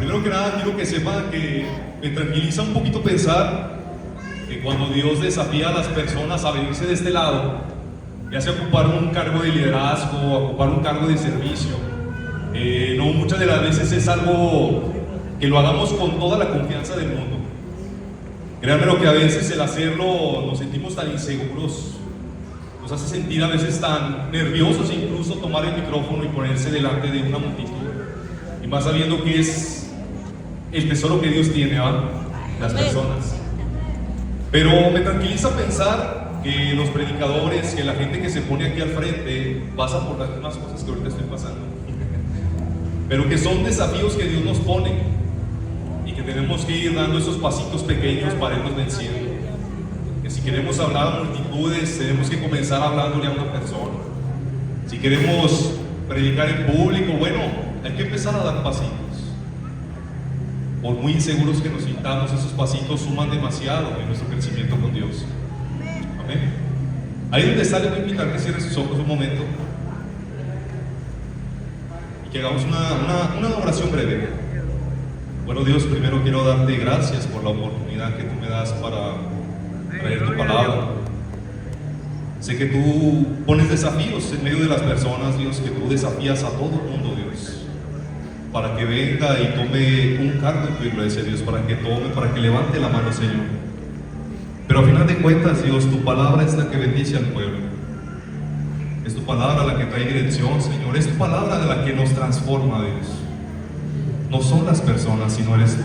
Primero que nada quiero que sepan que me tranquiliza un poquito pensar que cuando Dios desafía a las personas a venirse de este lado, ya sea ocupar un cargo de liderazgo, ocupar un cargo de servicio, no muchas de las veces es algo que lo hagamos con toda la confianza del mundo. Créanme lo que a veces el hacerlo nos sentimos tan inseguros, nos hace sentir a veces tan nerviosos, incluso tomar el micrófono y ponerse delante de una multitud, y más sabiendo que es el tesoro que Dios tiene, ¿verdad? Las personas. Pero me tranquiliza pensar que los predicadores, que la gente que se pone aquí al frente pasa por las mismas cosas que ahorita estoy pasando, pero que son desafíos que Dios nos pone y que tenemos que ir dando esos pasitos pequeños para irnos venciendo. Que si queremos hablar a multitudes, tenemos que comenzar hablándole a una persona. Si queremos predicar en público, bueno, hay que empezar a dar pasitos. Por muy inseguros que nos sintamos, esos pasitos suman demasiado en nuestro crecimiento con Dios. Amén. Ahí donde está, le voy a invitar que cierre sus ojos un momento y que hagamos una oración breve. Bueno, Dios, primero quiero darte gracias por la oportunidad que tú me das para traer tu palabra. Sé que tú pones desafíos en medio de las personas, Dios, que tú desafías a todo el mundo, Dios, para que venga y tome un cargo en tu iglesia, Dios, para que levante la mano, Señor. Pero a final de cuentas, Dios, tu palabra es la que bendice al pueblo. Es tu palabra la que trae dirección, Señor. Es tu palabra la que nos transforma, Dios. No son las personas, sino eres tú.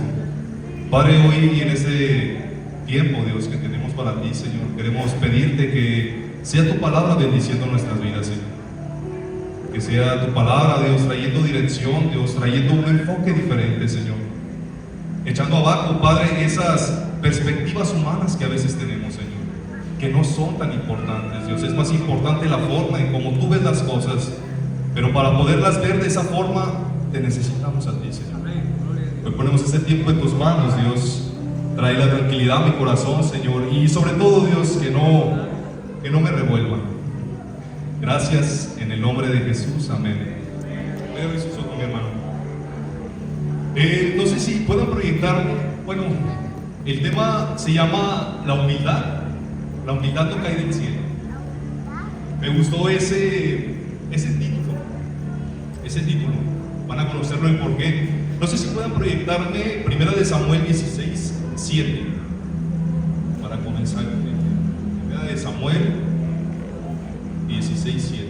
Padre, hoy y en este tiempo, Dios, que tenemos para ti, Señor, queremos pedirte que sea tu palabra bendiciendo nuestras vidas, Señor. Que sea tu palabra, Dios, trayendo dirección, Dios, trayendo un enfoque diferente, Señor. Echando abajo, Padre, esas perspectivas humanas que a veces tenemos, Señor, que no son tan importantes, Dios. Es más importante la forma en cómo tú ves las cosas, pero para poderlas ver de esa forma, te necesitamos a ti, Señor. Hoy ponemos este tiempo en tus manos, Dios. Trae la tranquilidad a mi corazón, Señor, y sobre todo, Dios, que no me revuelva. Gracias en el nombre de Jesús, amén. Voy a abrir sus ojos, mi hermano. No sé si puedan proyectar. Bueno, el tema se llama la humildad. La humildad no cae del cielo. Me gustó ese título. Ese título. Van a conocerlo el porqué. No sé si puedan proyectarme 1 Samuel 16:7 para comenzar. 1 Samuel 16:7.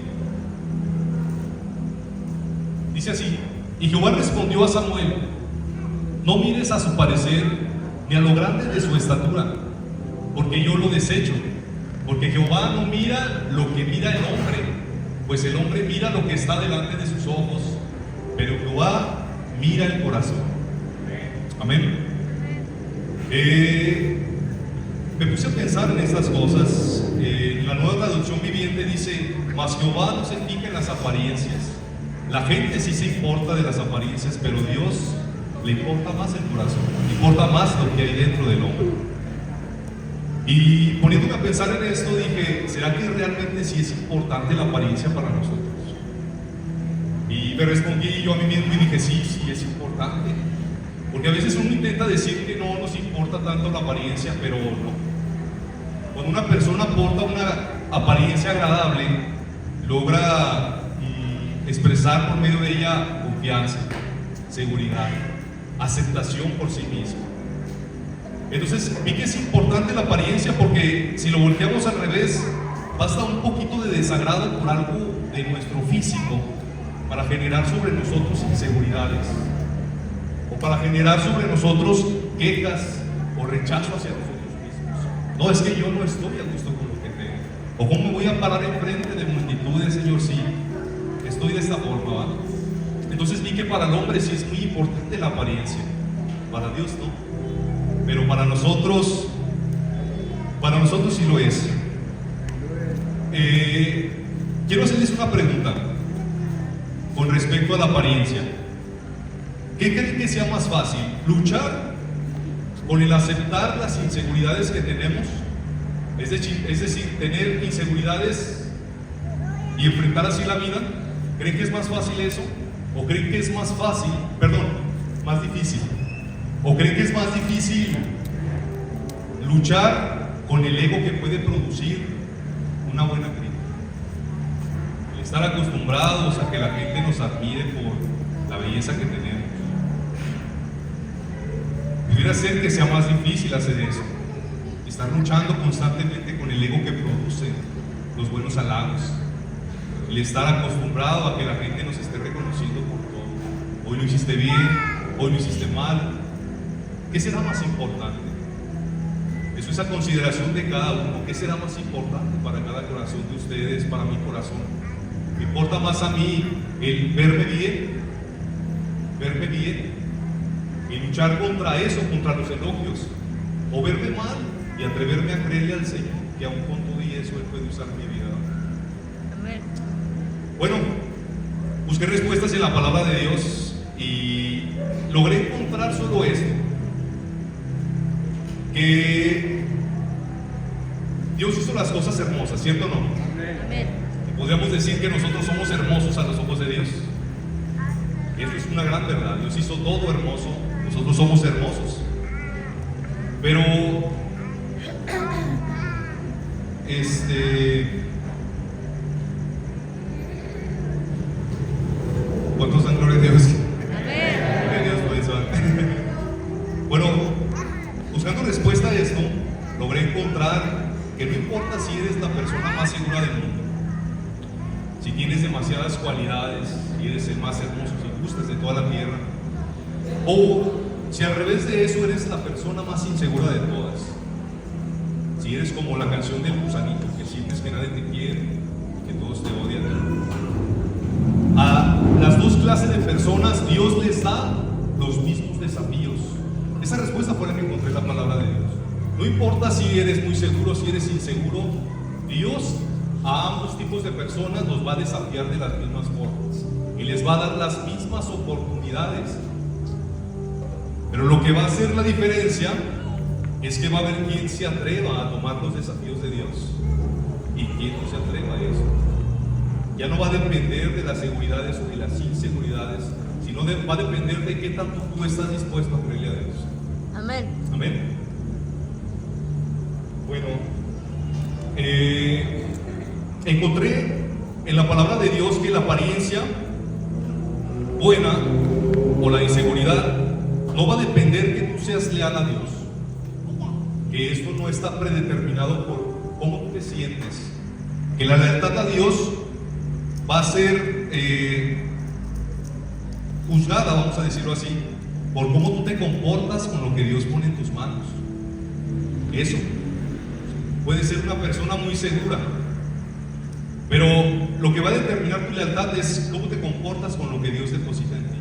Dice así: y Jehová respondió a Samuel: no mires a su parecer ni a lo grande de su estatura, porque yo lo desecho. Porque Jehová no mira lo que mira el hombre, pues el hombre mira lo que está delante de sus ojos, pero Jehová mira el corazón. Amén. Me puse a pensar en estas cosas. La Nueva Traducción Viviente dice: mas Jehová no se fija en las apariencias. La gente sí se importa de las apariencias, pero Dios le importa más el corazón, le importa más lo que hay dentro del hombre. Y poniéndome a pensar en esto, dije: ¿será que realmente sí es importante la apariencia para nosotros? Y me respondí yo a mí mismo y dije: sí es importante. Porque a veces uno intenta decir que no nos importa tanto la apariencia, pero no. Cuando una persona porta una apariencia agradable, logra expresar por medio de ella confianza, seguridad, aceptación por sí mismo. Entonces vi que es importante la apariencia, porque si lo volteamos al revés, basta un poquito de desagrado por algo de nuestro físico para generar sobre nosotros inseguridades, o para generar sobre nosotros quejas o rechazo hacia nosotros mismos. No, es que yo no estoy a gusto con lo que tengo. ¿O cómo me voy a parar enfrente de multitudes, Señor? Sí, estoy de esta forma, ¿va? Entonces vi que para el hombre sí es muy importante la apariencia, para Dios no, pero para nosotros sí lo es. Quiero hacerles una pregunta con respecto a la apariencia. ¿Qué creen que sea más fácil? ¿Luchar con el aceptar las inseguridades que tenemos? Es decir, tener inseguridades y enfrentar así la vida. ¿Creen que es más fácil eso? ¿O creen que es más fácil, más difícil? ¿O creen que es más difícil luchar con el ego que puede producir una buena crítica? El estar acostumbrados a que la gente nos admire por la belleza que tenemos. Pudiera ser que sea más difícil hacer eso, estar luchando constantemente con el ego que produce los buenos halagos, el estar acostumbrado a que la gente nos esté reconociendo por todo. Hoy lo hiciste bien, hoy lo hiciste mal. ¿Qué será más importante? Eso es a consideración de cada uno. ¿Qué será más importante para cada corazón de ustedes, para mi corazón? ¿Me importa más a mí el verme bien y luchar contra eso, contra los elogios, o verme mal y atreverme a creerle al Señor que aún con todo y eso Él puede usar mi vida? Amén. Bueno, busqué respuestas en la palabra de Dios y logré encontrar solo esto: que Dios hizo las cosas hermosas, ¿cierto o no? Amén. Podríamos decir que nosotros somos hermosos a los ojos de Dios. Eso es una gran verdad. Dios hizo todo hermoso, nosotros somos hermosos. Pero ¿cuántos dan gloria a Dios? Amén. Gloria a Dios por eso. Bueno, buscando respuesta a esto, logré encontrar que no importa si eres la persona más segura del mundo, si tienes demasiadas cualidades, si eres el más hermoso, si gustas de toda la tierra, o si al revés de eso eres la persona más insegura de todas, si eres como la canción del gusanito, que sientes que nadie te quiere, que todos te odian. A las dos clases de personas Dios les da los mismos desafíos. Esa respuesta fue la que encontré en la palabra de Dios. No importa si eres muy seguro, si eres inseguro, Dios a ambos tipos de personas los va a desafiar de las mismas formas y les va a dar las mismas oportunidades. Pero lo que va a hacer la diferencia es que va a haber quien se atreva a tomar los desafíos de Dios y quien no se atreva a eso. Ya no va a depender de las seguridades o de las inseguridades, sino va a depender de qué tanto tú estás dispuesto a creerle a Dios. Amén. Amén. Bueno, encontré en la palabra de Dios que la apariencia buena o la inseguridad no va a depender que tú seas leal a Dios, que esto no está predeterminado por cómo tú te sientes, que la lealtad a Dios va a ser juzgada, vamos a decirlo así, por cómo tú te comportas con lo que Dios pone en tus manos. Eso puede ser una persona muy segura, pero lo que va a determinar tu lealtad es cómo te comportas con lo que Dios deposita en ti.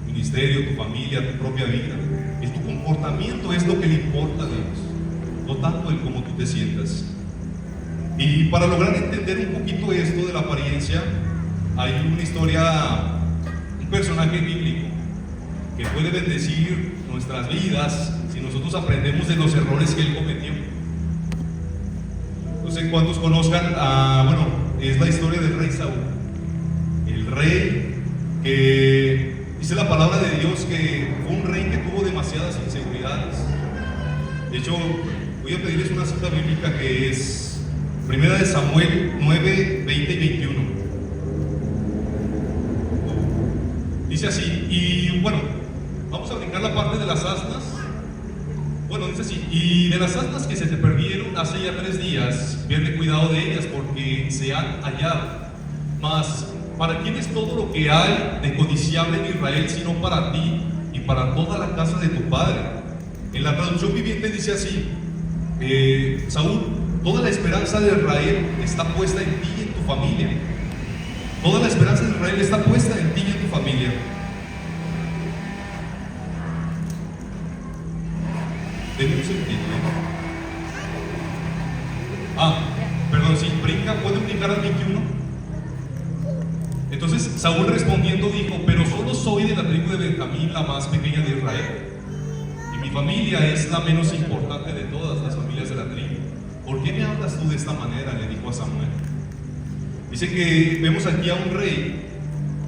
Tu ministerio, tu familia, tu propia vida. Tu comportamiento es lo que le importa a Dios, no tanto el cómo tú te sientas. Y para lograr entender un poquito esto de la apariencia, hay una historia, un personaje bíblico que puede bendecir nuestras vidas si nosotros aprendemos de los errores que él cometió. No sé cuántos conozcan, bueno, es la historia del rey Saúl, el rey que dice la palabra de Dios que fue un rey que tuvo demasiadas inseguridades. De hecho, voy a pedirles una cita bíblica que es Primera de Samuel 9, 20 y 21. Dice así, y bueno, vamos a brincar la parte de las asnas. Bueno, dice así: y de las asnas que se te perdieron hace ya 3 días, pierde cuidado de ellas porque se han hallado. Mas, ¿para quién es todo lo que hay de codiciable en Israel, sino para ti y para toda la casa de tu padre? En la traducción viviente dice así: Saúl, toda la esperanza de Israel está puesta en ti y en tu familia. Toda la esperanza de Israel está puesta en ti y en tu familia. Denme un sentido, perdón, si brinca, ¿pueden brincar al 21? Entonces Saúl respondiendo dijo: pero solo soy de la tribu de Benjamín, la más pequeña de Israel, y mi familia es la menos importante de todas las familias de la tribu. ¿Por qué me hablas tú de esta manera?, le dijo a Samuel. Dice que vemos aquí a un rey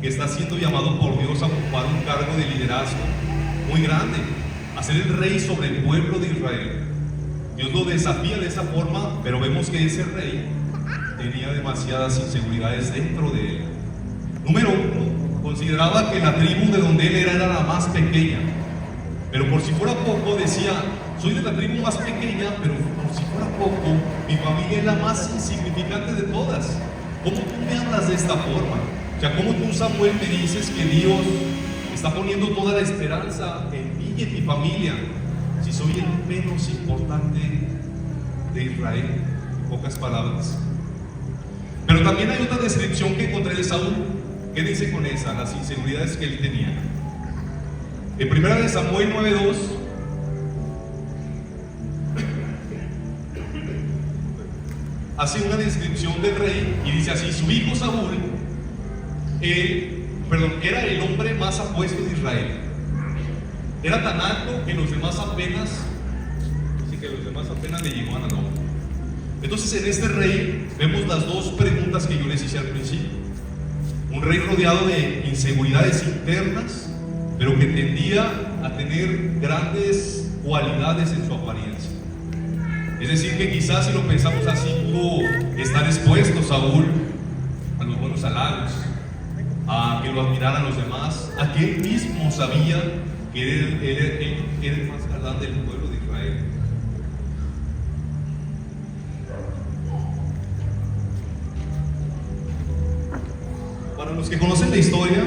que está siendo llamado por Dios a ocupar un cargo de liderazgo liderazgo muy grande, a ser el rey sobre el pueblo de Israel. Dios lo desafía de esa forma, pero vemos que ese rey tenía demasiadas inseguridades dentro de él. Número uno, consideraba que la tribu de donde él era la más pequeña, pero por si fuera poco decía: soy de la tribu más pequeña, pero por si fuera poco, mi familia es la más insignificante de todas. ¿Cómo tú me hablas de esta forma? O sea, ¿cómo tú, Samuel, me dices que Dios está poniendo toda la esperanza en mí y en mi familia, si soy el menos importante de Israel? En pocas palabras. Pero también hay otra descripción que encontré de Saúl. ¿Qué dice con esa? Las inseguridades que él tenía. En 1 Samuel 9:2 hace una descripción del rey y dice así: su hijo Saúl, era el hombre más apuesto de Israel. Era tan alto que los demás apenas le llegaban al hombro. Entonces, en este rey vemos las dos preguntas que yo les hice al principio. Un rey rodeado de inseguridades internas, pero que tendía a tener grandes cualidades en su apariencia. Es decir, que quizás, si lo pensamos así, pudo estar expuesto Saúl a los buenos halagos, a que lo admiraran los demás, a que él mismo sabía que él era el más galán del pueblo de Israel. Para los que conocen la historia,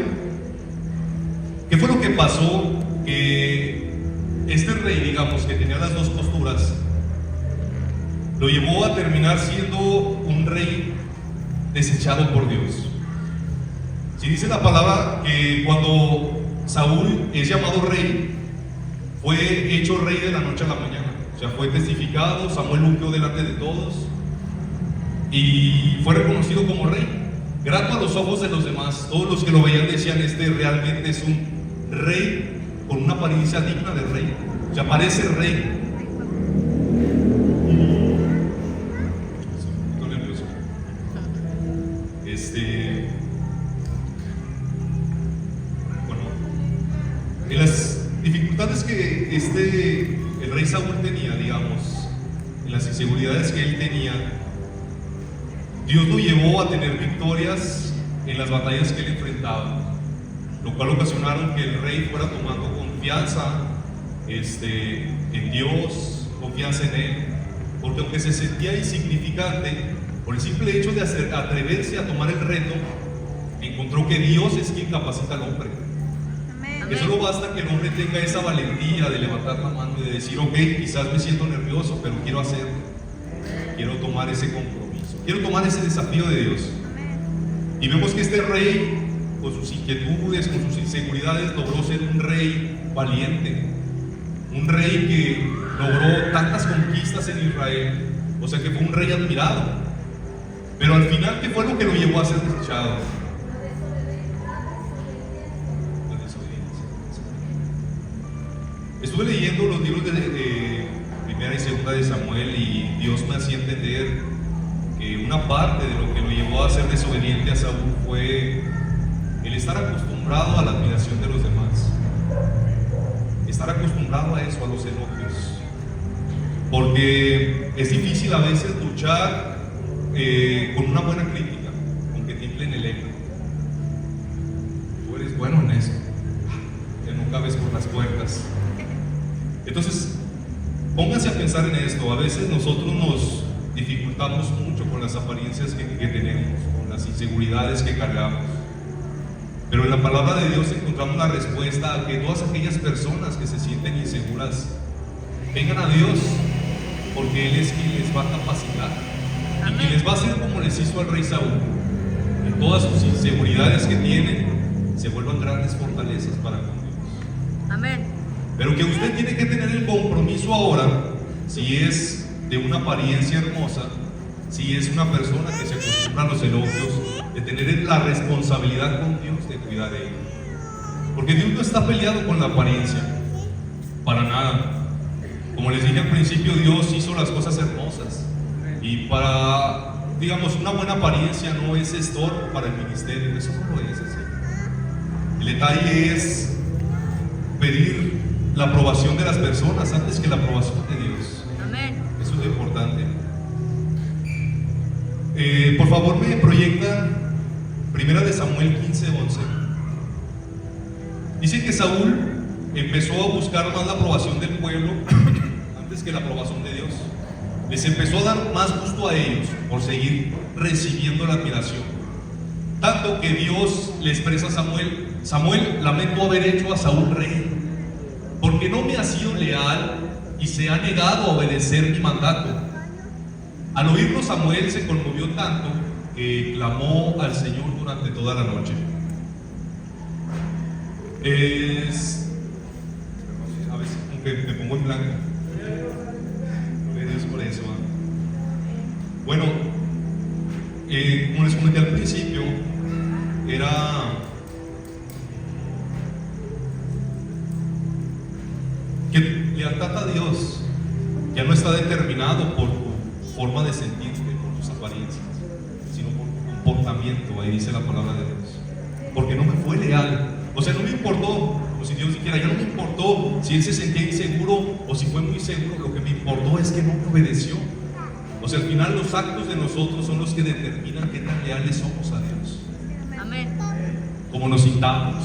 ¿qué fue lo que pasó? Que este rey, digamos, que tenía las dos posturas, lo llevó a terminar siendo un rey desechado por Dios. Si dice la palabra que cuando Saúl es llamado rey, fue hecho rey de la noche a la mañana. O sea, fue testificado, Samuel ungió delante de todos y fue reconocido como rey, grato a los ojos de los demás. Todos los que lo veían decían: este realmente es un rey con una apariencia digna de rey. O sea, parece rey. En las dificultades que el rey Saúl tenía, digamos, en las inseguridades que él tenía, Dios lo llevó a tener victorias en las batallas que él enfrentaba, lo cual ocasionaron que el rey fuera tomando confianza en Dios, confianza en él, porque aunque se sentía insignificante, por el simple hecho de atreverse a tomar el reto, encontró que Dios es quien capacita al hombre. Que solo basta que el hombre tenga esa valentía de levantar la mano y de decir: ok, quizás me siento nervioso, pero quiero hacerlo, quiero tomar ese compromiso, quiero tomar ese desafío de Dios. Y vemos que este rey, con sus inquietudes, con sus inseguridades, logró ser un rey valiente, un rey que logró tantas conquistas en Israel, o sea que fue un rey admirado. Pero al final, ¿qué fue lo que lo llevó a ser desechado? Estuve leyendo los libros de Primera y Segunda de Samuel y Dios me hacía entender que una parte de lo que lo llevó a ser desobediente a Saúl fue el estar acostumbrado a la admiración de los demás, estar acostumbrado a eso, a los elogios, porque es difícil a veces luchar con una buena crítica, con que te inflen el ego. Tú eres bueno en eso, que no cabes por las puertas. Entonces, pónganse a pensar en esto. A veces nosotros nos dificultamos mucho con las apariencias que tenemos, con las inseguridades que cargamos. Pero en la palabra de Dios encontramos la respuesta a que todas aquellas personas que se sienten inseguras vengan a Dios, porque Él es quien les va a capacitar y quien les va a hacer como les hizo al rey Saúl, que todas sus inseguridades que tienen se vuelvan grandes fortalezas para con Dios. Amén. Pero que usted tiene que tener el compromiso ahora, si es de una apariencia hermosa, si es una persona que se acostumbra a los elogios, de tener la responsabilidad con Dios de cuidar de él. Porque Dios no está peleado con la apariencia, para nada. Como les dije al principio, Dios hizo las cosas hermosas, y para, digamos, una buena apariencia no es estorbo para el ministerio, eso no lo es así. El detalle es la aprobación de las personas antes que la aprobación de Dios. Amén. Eso es lo importante. Por favor, me proyectan 1 de Samuel 15:11. Dice que Saúl empezó a buscar más la aprobación del pueblo antes que la aprobación de Dios. Les empezó a dar más gusto a ellos por seguir recibiendo la admiración. Tanto que Dios le expresa a Samuel: Samuel, lamento haber hecho a Saúl rey, porque no me ha sido leal y se ha negado a obedecer mi mandato. Al oírlo, Samuel se conmovió tanto que clamó al Señor durante toda la noche. A veces como que me pongo en blanco. Gloria a Dios por eso. Bueno, como les comenté al principio, era que lealtad a Dios ya no está determinado por tu forma de sentirte, por tus apariencias, sino por tu comportamiento. Ahí dice la palabra de Dios. Porque no me fue leal. O sea, no me importó, o si Dios dijera, ya no me importó si él se sentía inseguro o si fue muy seguro. Lo que me importó es que no me obedeció. O sea, al final los actos de nosotros son los que determinan qué tan leales somos a Dios. Amén. Como nos sintamos.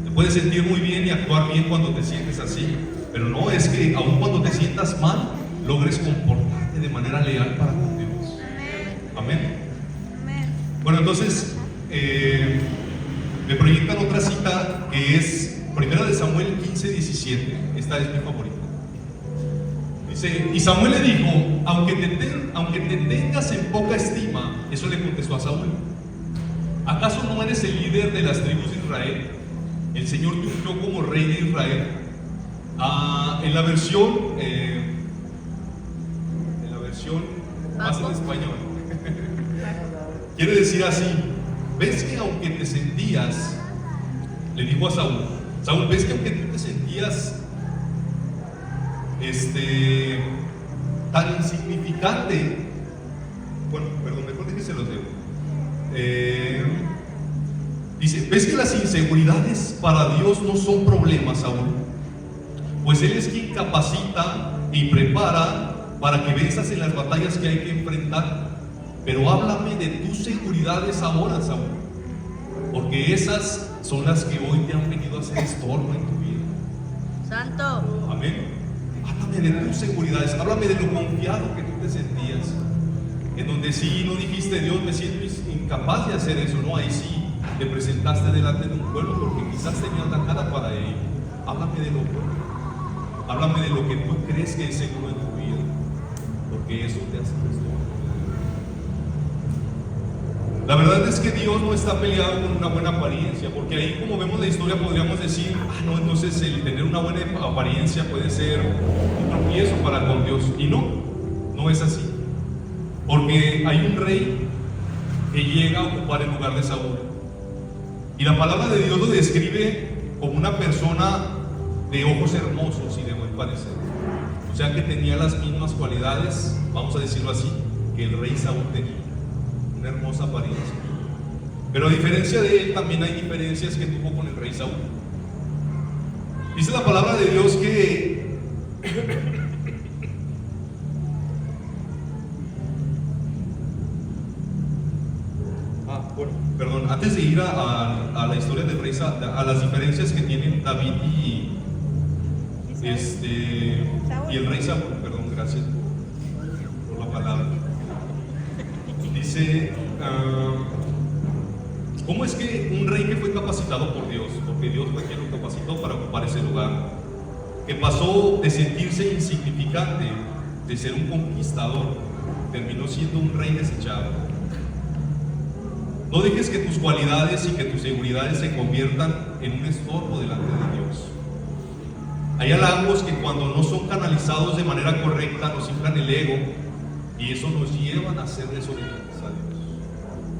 Te puedes sentir muy bien y actuar bien cuando te sientes así, pero no es que aun cuando te sientas mal, logres comportarte de manera leal para con Dios. Amén. Amén. Bueno, entonces me proyectan otra cita que es 1 de Samuel 15:17. Esta es mi favorita. Dice: y Samuel le dijo, aunque te tengas en poca estima. Eso le contestó a Saúl: ¿acaso no eres el líder de las tribus de Israel? El Señor te ungió como rey de Israel. En la versión más en español quiere decir así: ves que aunque te sentías, le dijo a Saúl, ves que aunque tú te sentías tan insignificante, bueno, perdón, mejor de que se los debo. Dice, ves que las inseguridades para Dios no son problemas, Saúl, pues Él es quien capacita y prepara para que venzas en las batallas que hay que enfrentar. Pero háblame de tus seguridades ahora, Saúl, porque esas son las que hoy te han venido a hacer estorbo en tu vida. Santo. Amén. Háblame de tus seguridades, háblame de lo confiado que tú te sentías, en donde sí no dijiste, Dios, me siento incapaz de hacer eso. No, ahí sí te presentaste delante de un pueblo porque quizás tenías la cara para ello. Háblame de lo bueno, háblame de lo que tú crees que es seguro en tu vida, porque eso te hace estorbo. La verdad es que Dios no está peleado con una buena apariencia, porque ahí, como vemos la historia, podríamos decir, no, entonces el tener una buena apariencia puede ser un tropiezo para con Dios. Y no es así, porque hay un rey que llega a ocupar el lugar de Saúl, y la palabra de Dios lo describe como una persona de ojos hermosos y de buen parecer. O sea que tenía las mismas cualidades, vamos a decirlo así, que el rey Saúl tenía. Una hermosa apariencia. Pero a diferencia de él, también hay diferencias que tuvo con el rey Saúl. Dice la palabra de Dios que perdón, antes de ir a la historia del rey Saúl, a las diferencias que tienen David y el rey Saúl, perdón, gracias por la palabra. Dice, ¿cómo es que un rey que fue capacitado por Dios, porque Dios fue quien lo capacitó para ocupar ese lugar, que pasó de sentirse insignificante, de ser un conquistador, terminó siendo un rey desechado? No dejes que tus cualidades y que tus seguridades se conviertan en un estorbo delante de Dios. Hay halagos que cuando no son canalizados de manera correcta nos inflan el ego, y eso nos lleva a ser desobedientes a Dios,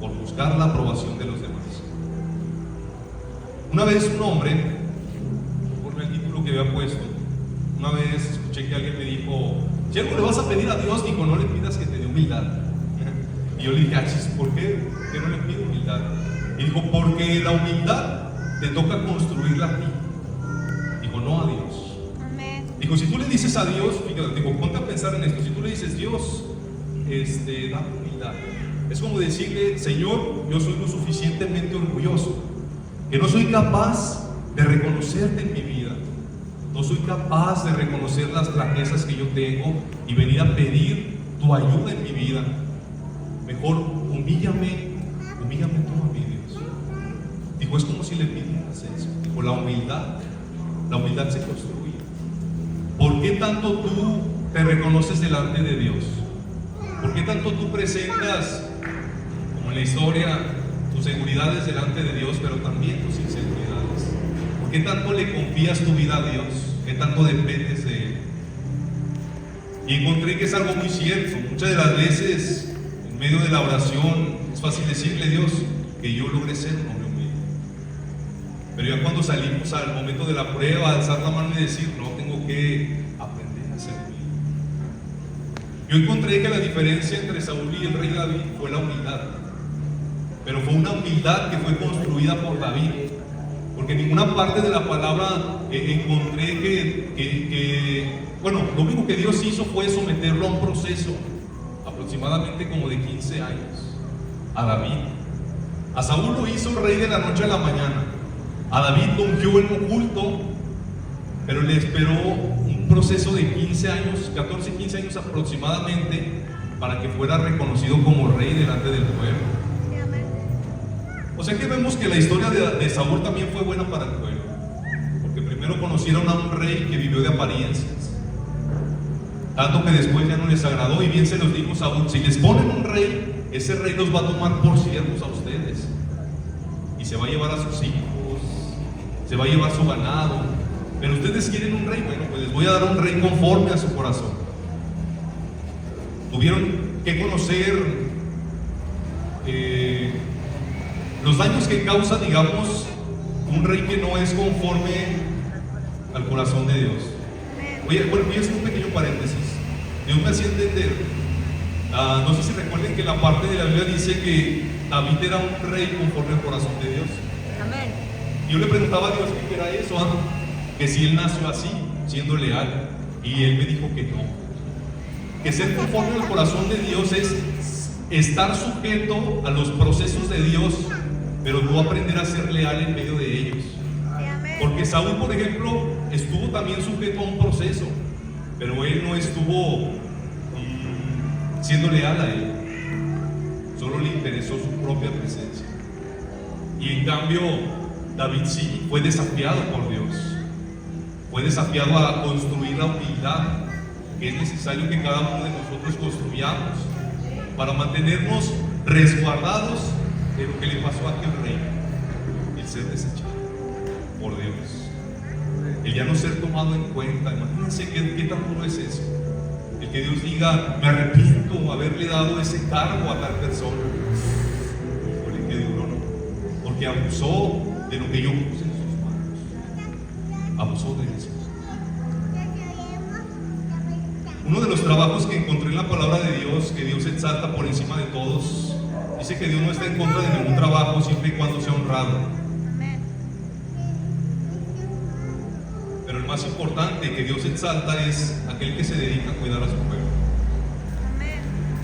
por buscar la aprobación de los demás. Una vez un hombre, por el título que había puesto, una vez escuché que alguien me dijo, si algo le vas a pedir a Dios, dijo, no le pidas que te dé humildad. Y yo le dije, ¿por qué? ¿Por qué no le pido humildad? Y dijo, porque la humildad te toca construirla a ti. Dijo, no a dices a Dios, fíjate, digo, ponte a pensar en esto. Si tú le dices, Dios, dame humildad, es como decirle, Señor, yo soy lo suficientemente orgulloso que no soy capaz de reconocerte en mi vida. No soy capaz de reconocer las flaquezas que yo tengo y venir a pedir tu ayuda en mi vida. Mejor humíllame tú a mí, Dios. Dijo, es como si le pidieras eso. Dijo, la humildad se construye. ¿Por qué tanto tú te reconoces delante de Dios? ¿Por qué tanto tú presentas, como en la historia, tus seguridades delante de Dios, pero también tus inseguridades? ¿Por qué tanto le confías tu vida a Dios? ¿Qué tanto dependes de Él? Y encontré que es algo muy cierto. Muchas de las veces, en medio de la oración, es fácil decirle a Dios que yo logré ser un hombre humilde. Pero ya cuando salimos al momento de la prueba, alzar la mano y decir, no, tengo que aprender a ser humilde. Yo encontré que la diferencia entre Saúl y el rey David fue la humildad. Pero fue una humildad que fue construida por David. Porque en ninguna parte de la palabra encontré bueno, lo único que Dios hizo fue someterlo a un proceso, aproximadamente como de 15 años, a David. A Saúl lo hizo rey de la noche a la mañana. A David lo ungió en oculto, pero le esperó un proceso de 15 años, 14, 15 años aproximadamente, para que fuera reconocido como rey delante del pueblo. O sea que vemos que la historia de Saúl también fue buena para el pueblo, porque primero conocieron a un rey que vivió de apariencias, tanto que después ya no les agradó, y bien se los dijo Saúl, si les ponen un rey, ese rey los va a tomar por siervos a ustedes, y se va a llevar a sus hijos, se va a llevar su ganado, pero ustedes quieren un rey, bueno, pues les voy a dar un rey conforme a su corazón. Tuvieron que conocer los daños que causa, digamos, un rey que no es conforme al corazón de Dios. Oye, bueno, voy a hacer un pequeño paréntesis. Dios me hacía entender, no sé si recuerden que la parte de la Biblia dice que David era un rey conforme al corazón de Dios. Amén. Yo le preguntaba a Dios qué era eso, que si él nació así, siendo leal, y él me dijo que no. Que ser conforme al corazón de Dios es estar sujeto a los procesos de Dios, pero no aprender a ser leal en medio de ellos. Porque Saúl, por ejemplo, estuvo también sujeto a un proceso, pero él no estuvo siendo leal a él. Solo le interesó su propia presencia. Y en cambio, David sí fue desafiado por Dios. Fue desafiado a construir la humildad que es necesario que cada uno de nosotros construyamos para mantenernos resguardados de lo que le pasó a aquel rey, el ser desechado por Dios, el ya no ser tomado en cuenta. Imagínense qué tan duro es eso, el que Dios diga, me arrepiento haberle dado ese cargo a tal persona. Híjole, qué duro, ¿no? Porque abusó de lo que yo puse en sus manos, abusó de eso. Uno de los trabajos que encontré en la palabra de Dios, que Dios exalta por encima de todos, dice que Dios no está en contra de ningún trabajo siempre y cuando sea honrado. Pero el más importante que Dios exalta es aquel que se dedica a cuidar a su pueblo.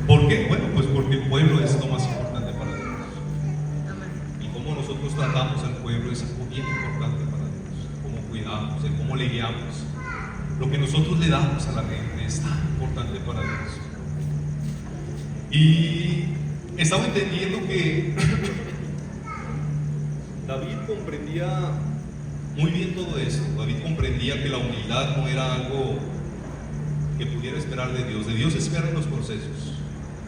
¿Por qué? Bueno, pues porque el pueblo es lo más importante para Dios. Y cómo nosotros tratamos al pueblo es algo bien importante para Dios. Cómo cuidamos, el cómo le guiamos. Lo que nosotros le damos a la gente es tan importante para Dios. Y estaba entendiendo que David comprendía muy bien todo eso. David comprendía que la humildad no era algo que pudiera esperar de Dios. De Dios espera en los procesos,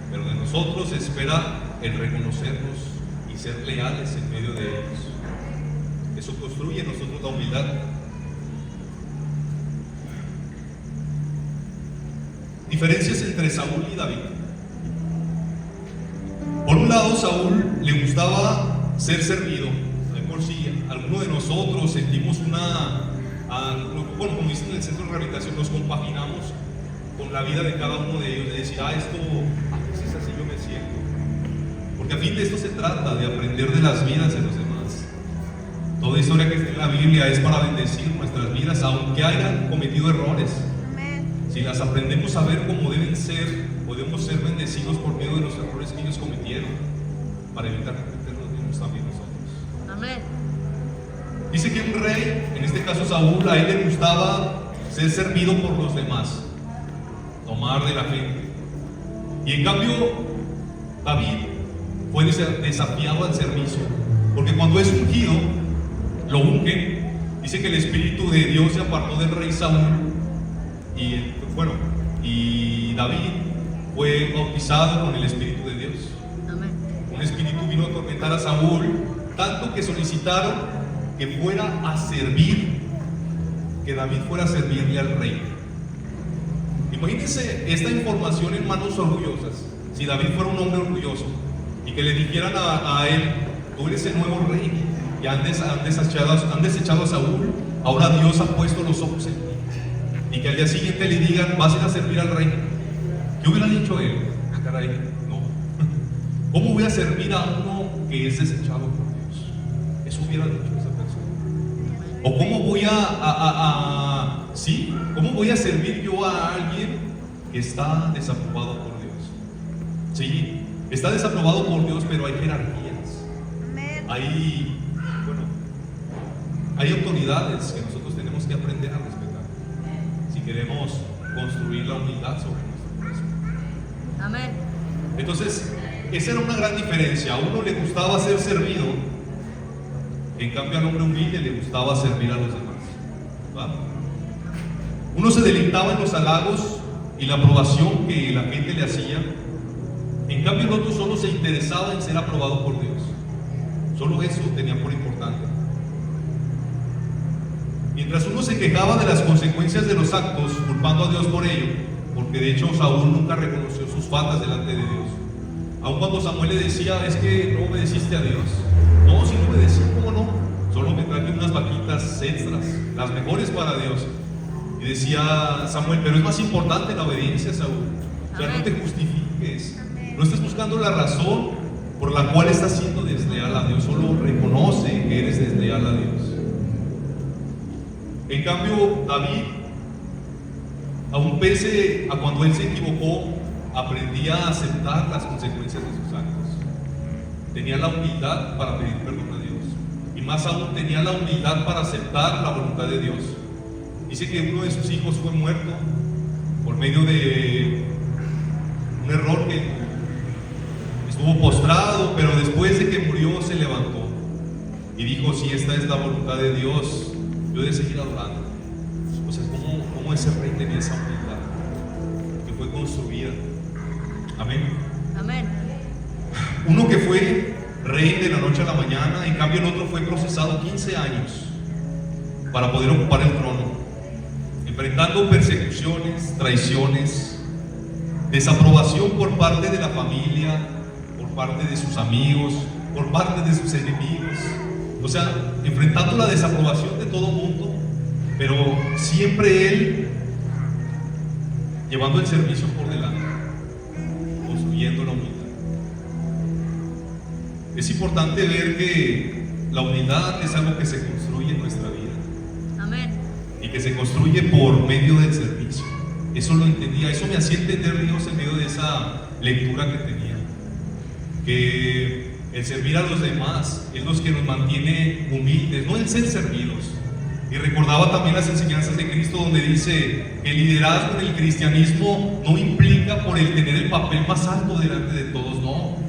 pero de nosotros espera el reconocernos y ser leales en medio de ellos. Eso construye en nosotros la humildad. Diferencias entre Saúl y David. Por un lado, Saúl le gustaba ser servido. De por sí, algunos de nosotros sentimos bueno, como dicen en el centro de rehabilitación, nos compaginamos con la vida de cada uno de ellos, de decir, esto, es así yo me siento. Porque a fin de esto se trata, de aprender de las vidas de los demás. Toda historia que está en la Biblia es para bendecir nuestras vidas, aunque hayan cometido errores. si las aprendemos a ver como deben ser, podemos ser bendecidos por medio de los errores que ellos cometieron, para evitar cometer los mismos también nosotros. Amén. Dice que un rey, en este caso Saúl, a él le gustaba ser servido por los demás, tomar de la gente. Y en cambio, David fue desafiado al servicio, porque cuando es ungido, lo ungen. Dice que el Espíritu de Dios se apartó del rey Saúl, y David fue bautizado con el Espíritu de Dios. Amén. Un espíritu vino a atormentar a Saúl, tanto que solicitaron que fuera a servir, que David fuera a servirle al rey. Imagínense esta información en manos orgullosas. Si David fuera un hombre orgulloso y que le dijeran a él: tú eres el nuevo rey, y han desechado a Saúl, ahora Dios ha puesto los ojos en ti, y que al día siguiente le digan: vas a ir a servir al rey. ¿Qué hubiera dicho él? Ah, caray, no. ¿Cómo voy a servir a uno que es desechado por Dios? Eso hubiera dicho esa persona. ¿O cómo voy cómo voy a servir yo a alguien que está desaprobado por Dios? Sí, está desaprobado por Dios, pero hay jerarquías. Hay autoridades que nosotros tenemos que aprender a respetar si queremos construir la humildad sobre nuestro corazón. Amén. Entonces, esa era una gran diferencia. A uno le gustaba ser servido, en cambio al hombre humilde le gustaba servir a los demás. ¿Va? Uno se deleitaba en los halagos y la aprobación que la gente le hacía, en cambio el otro solo se interesaba en ser aprobado por Dios. Solo eso tenía por importante. Mientras uno se quejaba de las consecuencias de los actos, culpando a Dios por ello, porque de hecho Saúl nunca reconoció sus faltas delante de Dios. Aun cuando Samuel le decía: es que no obedeciste a Dios. No, si no obedecí, ¿cómo no? Solo me traje unas vaquitas extras, las mejores para Dios. Y decía Samuel: pero es más importante la obediencia, Saúl. O sea, no te justifiques, no estás buscando la razón por la cual estás siendo desleal a Dios, solo reconoce que eres desleal a Dios. En cambio, David, aun pese a cuando él se equivocó, aprendía a aceptar las consecuencias de sus actos. Tenía la humildad para pedir perdón a Dios, y más aún tenía la humildad para aceptar la voluntad de Dios. Dice que uno de sus hijos fue muerto por medio de un error, que estuvo postrado, pero después de que murió se levantó y dijo: si esta es la voluntad de Dios, yo he de seguir adorando. O sea, ¿cómo ese rey tenía esa humildad que fue construida? Amén. Amén. Uno que fue rey de la noche a la mañana, en cambio el otro fue procesado 15 años para poder ocupar el trono, enfrentando persecuciones, traiciones, desaprobación por parte de la familia, por parte de sus amigos, por parte de sus enemigos. O sea, enfrentando la desaprobación de todo mundo, pero siempre él llevando el servicio por delante, construyendo la humildad. Es importante ver que la humildad es algo que se construye en nuestra vida. Amén. Y que se construye por medio del servicio. Eso lo entendía, eso me hacía entender Dios en medio de esa lectura que tenía. Que el servir a los demás es lo que nos mantiene humildes, no el ser servidos. Y recordaba también las enseñanzas de Cristo, donde dice que el liderazgo en el cristianismo no implica por el tener el papel más alto delante de todos, no.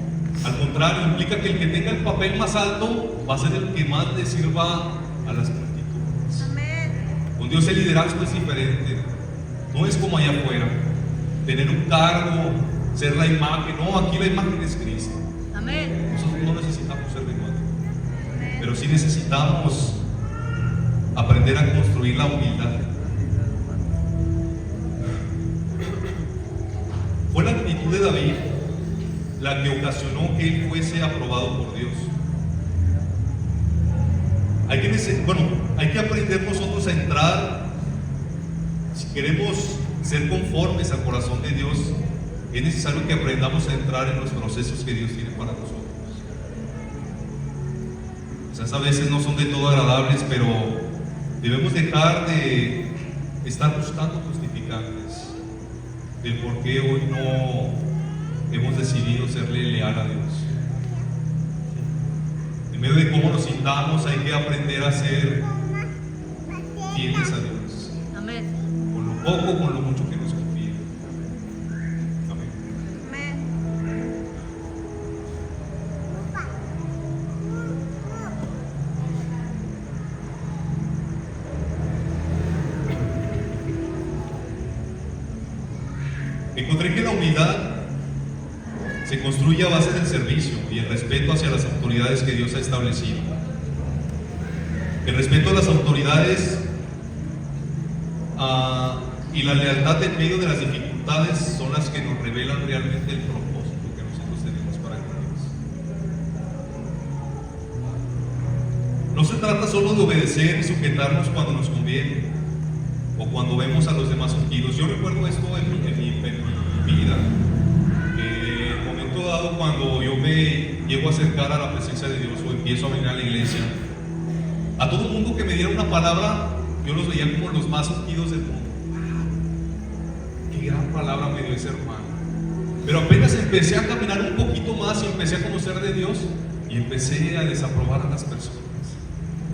Al contrario, implica que el que tenga el papel más alto va a ser el que más le sirva a las multitudes. Amén. Con Dios el liderazgo es diferente. No es como allá afuera, tener un cargo, ser la imagen. No, aquí la imagen es Cristo. Amén. Nosotros no necesitamos ser de igual, pero sí necesitamos aprender a construir la humildad. Fue la actitud de David la que ocasionó que él fuese aprobado por Dios. Hay que aprender nosotros a entrar. Si queremos ser conformes al corazón de Dios, es necesario que aprendamos a entrar en los procesos que Dios tiene para nosotros. Quizás a veces no son de todo agradables, pero debemos dejar de estar buscando justificantes. del por qué hoy no hemos decidido serle leal a Dios. En medio de cómo nos sintamos, hay que aprender a ser fieles a Dios, Amén. con lo poco, con lo mucho que nos confíe. Amén. Encontré que la humildad se construye a base del servicio y el respeto hacia las autoridades que Dios ha establecido. El respeto a las autoridades y la lealtad en medio de las dificultades son las que nos revelan realmente el propósito que nosotros tenemos para con Dios. No se trata solo de obedecer y sujetarnos cuando nos conviene o cuando vemos a los demás ungidos. Yo recuerdo esto en mi vida. En un momento dado, cuando yo me llego a acercar a la presencia de Dios o empiezo a venir a la iglesia, a todo el mundo que me diera una palabra, yo los veía como los más ungidos del mundo. Qué gran palabra me dio ese hermano. Pero apenas empecé a caminar un poquito más y empecé a conocer de Dios y empecé a desaprobar a las personas.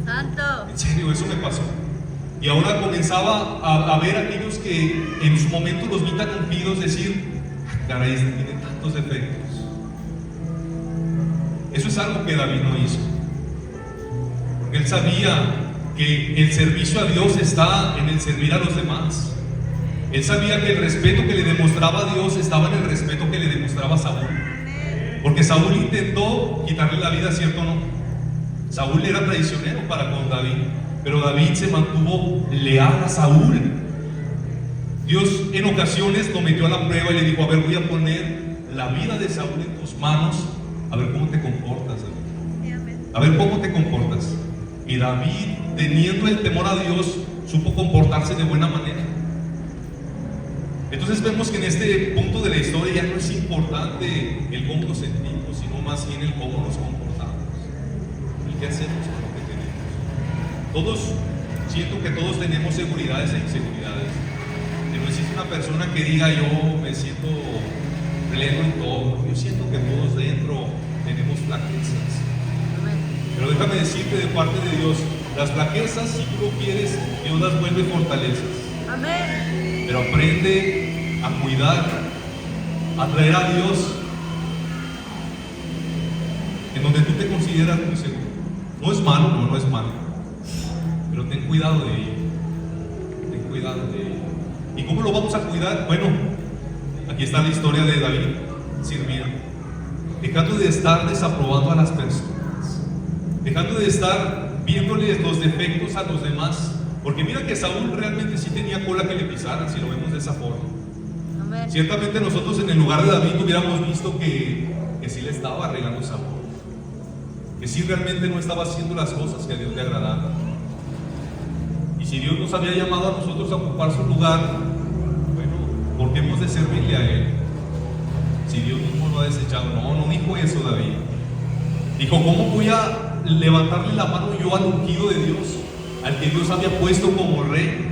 Santo. En serio, eso me pasó. Y ahora comenzaba a ver a aquellos que en su momento los vi tan ungidos, decir: caray, este tiene tantos defectos. Eso es algo que David no hizo. Porque él sabía que el servicio a Dios está en el servir a los demás. Él sabía que el respeto que le demostraba a Dios estaba en el respeto que le demostraba a Saúl. Porque Saúl intentó quitarle la vida, ¿cierto o no? Saúl era traicionero para con David, pero David se mantuvo leal a Saúl. Dios en ocasiones lo metió a la prueba y le dijo: a ver, voy a poner la vida de Saúl en tus manos, a ver cómo te comportas, David. A ver cómo te comportas. Y David, teniendo el temor a Dios, supo comportarse de buena manera. Entonces vemos que en este punto de la historia ya no es importante el cómo nos sentimos, sino más bien el cómo nos comportamos, el qué hacemos con lo que tenemos. Siento que todos tenemos seguridades e inseguridades. No existe una persona que diga: yo me siento pleno en todo. Yo siento que todos dentro tenemos flaquezas. Pero déjame decirte de parte de Dios, las flaquezas, si tú lo quieres, Dios las vuelve fortalezas. Amén. Pero aprende a cuidar, a traer a Dios en donde tú te consideras muy seguro. No es malo, no es malo, pero ten cuidado de ello. Ten cuidado de ello. ¿Y cómo lo vamos a cuidar? Bueno, aquí está la historia de David sirviendo, dejando de estar desaprobando a las personas, dejando de estar viéndoles los defectos a los demás. Porque mira que Saúl realmente sí tenía cola que le pisaran, si lo vemos de esa forma. Amén. Ciertamente nosotros en el lugar de David hubiéramos visto que sí le estaba arreglando Saúl, que sí realmente no estaba haciendo las cosas que a Dios le agradaban. Y si Dios nos había llamado a nosotros a ocupar su lugar, bueno, porque hemos de servirle a Él. Si Dios mismo lo ha desechado. No dijo eso David. Dijo: ¿cómo voy a levantarle la mano yo al ungido de Dios, al que Dios había puesto como rey?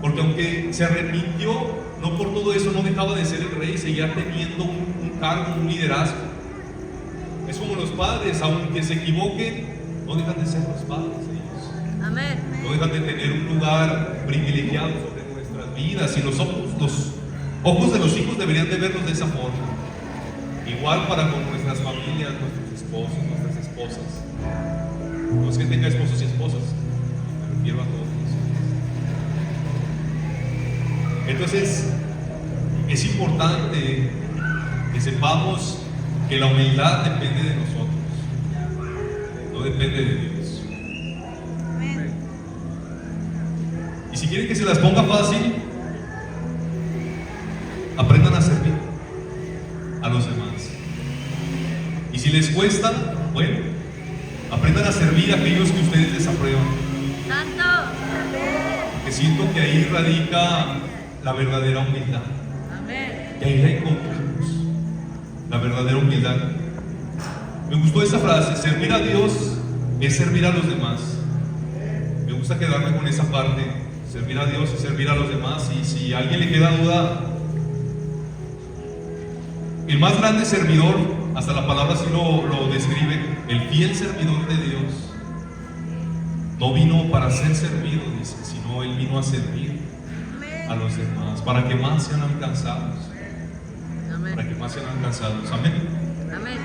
Porque aunque se arrepintió, no por todo eso no dejaba de ser el rey, seguía teniendo un cargo, un liderazgo. Es como los padres, aunque se equivoquen, no dejan de ser los padres ellos. Amén. No dejan de tener un lugar privilegiado sobre nuestras vidas, y los ojos de los hijos deberían de verlos de esa forma. Igual para con nuestras familias, nuestros esposos, nuestras esposas. No es que tenga esposos y esposas, me refiero a todos nosotros. Entonces, es importante que sepamos que la humildad depende de nosotros, no depende de Dios. Y si quieren que se las ponga fácil, aprendan a servir a los demás. Y si les cuesta, bueno, aprendan a servir a aquellos que ustedes desaprueban. Santo. Porque siento que ahí radica la verdadera humildad. Amén. Y ahí la encontramos, la verdadera humildad. Me gustó esa frase: servir a Dios es servir a los demás. Me gusta quedarme con esa parte: servir a Dios es servir a los demás. Y si a alguien le queda duda, el más grande servidor, hasta la palabra así lo describe, el fiel servidor de Dios, no vino para ser servido, dice, sino Él vino a servir a los demás, para que más sean alcanzados, Amén. para que más sean alcanzados. Amén. Amén.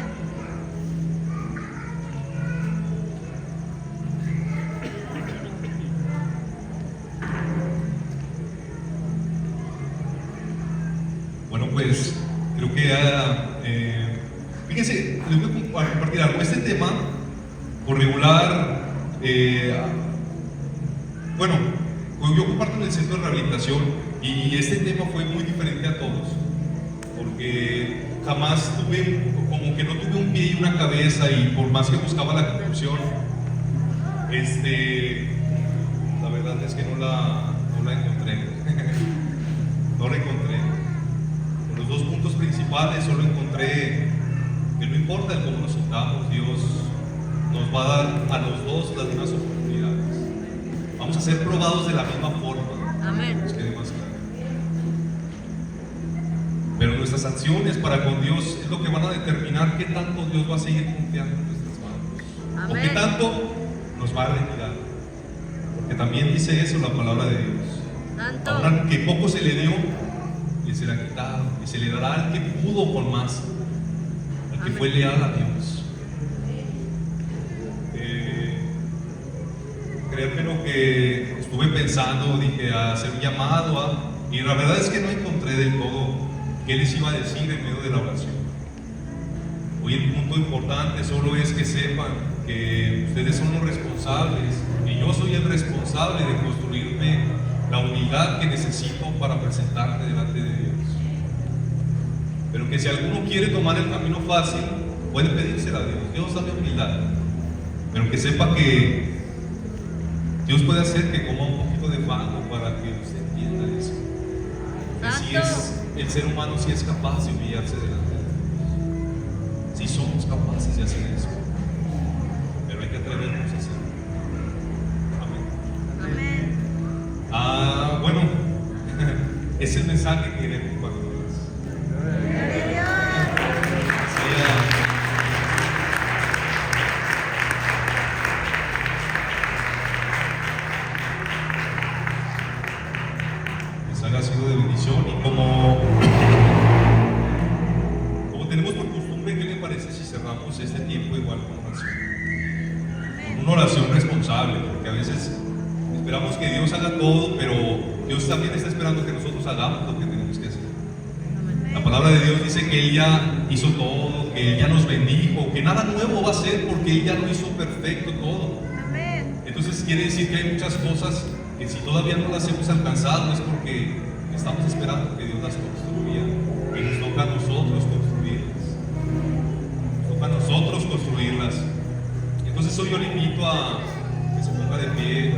Bueno, pues creo que fíjense, les voy a compartir algo. Este tema, por regular, bueno, yo comparto en el centro de rehabilitación y este tema fue muy diferente a todos, porque jamás como que no tuve un pie y una cabeza, y por más que buscaba la conclusión, la verdad es que no la encontré. No la encontré. En los dos puntos principales solo encontré que no importa el cómo nos sintamos, Dios nos va a dar a los dos las mismas oportunidades. Vamos a ser probados de la misma forma. Amén. Nos quede más claro. Pero nuestras acciones para con Dios es lo que van a determinar qué tanto Dios va a seguir confiando en nuestras manos. Amén. O qué tanto nos va a retirar. Porque también dice eso la palabra de Dios. Santo. Ahora que poco se le dio, le será quitado, y se le dará al que pudo con más, al que Amén. fue leal a Dios. Créanme lo que estuve pensando, dije a hacer un llamado, y la verdad es que no encontré del todo qué les iba a decir en medio de la oración. Hoy el punto importante solo es que sepan que ustedes son los responsables, y yo soy el responsable de construirme la humildad que necesito para presentarme delante de Dios. Pero que si alguno quiere tomar el camino fácil, puede pedírsela a Dios. Dios, dame humildad. Pero que sepa que Dios puede hacer que coma un poquito de fango para que usted entienda eso. Que si es, el ser humano sí es capaz de humillarse delante de Dios. Sí somos capaces de hacer eso. Pero hay que atrevernos a hacerlo. Amén. Amén. Bueno, es el mensaje que quería compartirles. Les haya sido de bendición, y como tenemos por costumbre, ¿qué le parece si cerramos este tiempo igual con oración? Con una oración responsable, porque a veces esperamos que Dios haga todo, pero Dios también está esperando que nosotros hagamos lo que tenemos que hacer. La palabra de Dios dice que Él ya hizo todo, que Él ya nos bendijo, que nada nuevo va a ser porque Él ya lo hizo perfecto todo. Amén. Entonces quiere decir que hay muchas cosas que si todavía no las hemos alcanzado es porque estamos esperando que Dios las construya, y nos toca a nosotros construirlas. Nos toca a nosotros construirlas. Entonces hoy yo le invito a que se ponga de pie.